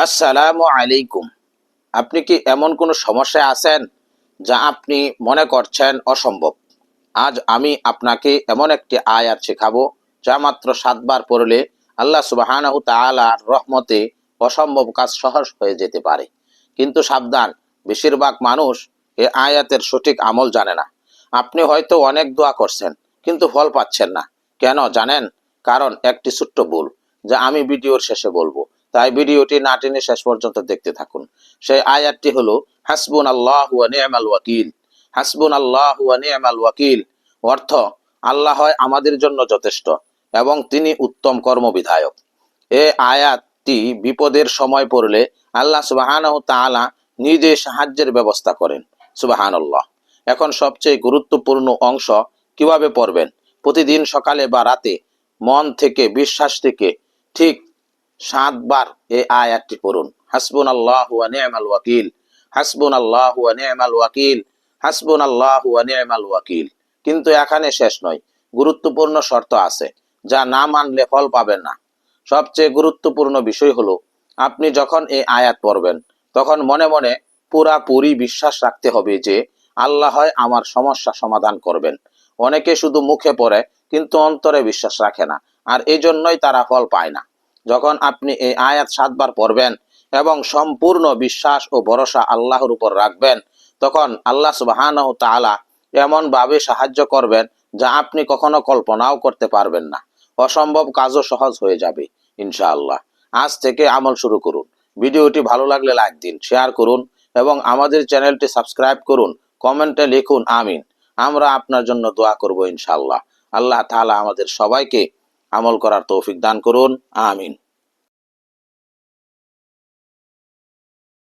আসসালামু আলাইকুম। আপনি কি এমন কোনো সমস্যায় আছেন যা আপনি মনে করছেন অসম্ভব? আজ আমি আপনাকে এমন একটি আয়াত শেখাবো যা মাত্র ৭ বার পড়লে আল্লাহ সুবহানাহু তাআলার রহমতে অসম্ভব কাজ সহজ হয়ে যেতে পারে। কিন্তু সাবধান, বেশিরভাগ মানুষ এই আয়াতের সঠিক আমল জানে না। আপনি হয়তো অনেক দোয়া করছেন কিন্তু ফল পাচ্ছেন না। কেন জানেন? কারণ একটি ছোট্ট ভুল, যা আমি ভিডিওর শেষে বলবো। তাই ভিডিওটি না টেনে শেষ পর্যন্ত দেখতে থাকুন। সেই আয়াতটি হলো হাসবুনাল্লাহু ওয়া নি'মাল ওয়াকিল। হাসবুনাল্লাহু ওয়া নি'মাল ওয়াকিল অর্থ, আল্লাহ হয় আমাদের জন্য যথেষ্ট এবং তিনি উত্তম কর্মবিধায়ক। এই আয়াতটি বিপদের সময় পড়লে আল্লাহ সুবহানাহু তাআলা নিজে সাহায্যের ব্যবস্থা করেন। সুবহানাল্লাহ। এখন সবচেয়ে গুরুত্বপূর্ণ অংশ, কিভাবে পড়বেন? প্রতিদিন সকালে বা রাতে মন থেকে, বিশ্বাস থেকে ঠিক ৭ বার এই আয়াতটি পড়ুন। হাসবুনাল্লাহু ওয়া নি'মাল ওয়াকিল, হাসবুনাল্লাহু ওয়া নি'মাল ওয়াকিল, হাসবুনাল্লাহু ওয়া নি'মাল ওয়াকিল। কিন্তু এখানে শেষ নয়, গুরুত্বপূর্ণ শর্ত আছে, যা না মানলে ফল পাবেন না। সবচেয়ে গুরুত্বপূর্ণ বিষয় হলো, আপনি যখন এই আয়াত পড়বেন তখন মনে মনে পুরাপুরি বিশ্বাস রাখতে হবে যে আল্লাহ হয় আমার সমস্যা সমাধান করবেন। অনেকে শুধু মুখে পড়ে কিন্তু অন্তরে বিশ্বাস রাখে না, আর এই জন্যই তারা ফল পায় না। যখন আপনি এই আয়াত ৭ বার পড়বেন এবং সম্পূর্ণ বিশ্বাস ও ভরসা আল্লাহর উপর রাখবেন, তখন আল্লাহ সুবহানাহু তাআলা এমন ভাবে সাহায্য করবেন যা আপনি কখনো কল্পনাও করতে পারবেন না। অসম্ভব কাজও সহজ হয়ে যাবে ইনশাআল্লাহ। আজ থেকে আমল শুরু করুন। ভিডিওটি ভালো লাগলে লাইক দিন, শেয়ার করুন এবং আমাদের চ্যানেলটি সাবস্ক্রাইব করুন। কমেন্টে লিখুন আমিন। আমরা আপনার জন্য দোয়া করব ইনশাআল্লাহ। আল্লাহ তাআলা আমাদের সবাইকে আমল করার তৌফিক দান করুন। আমিন।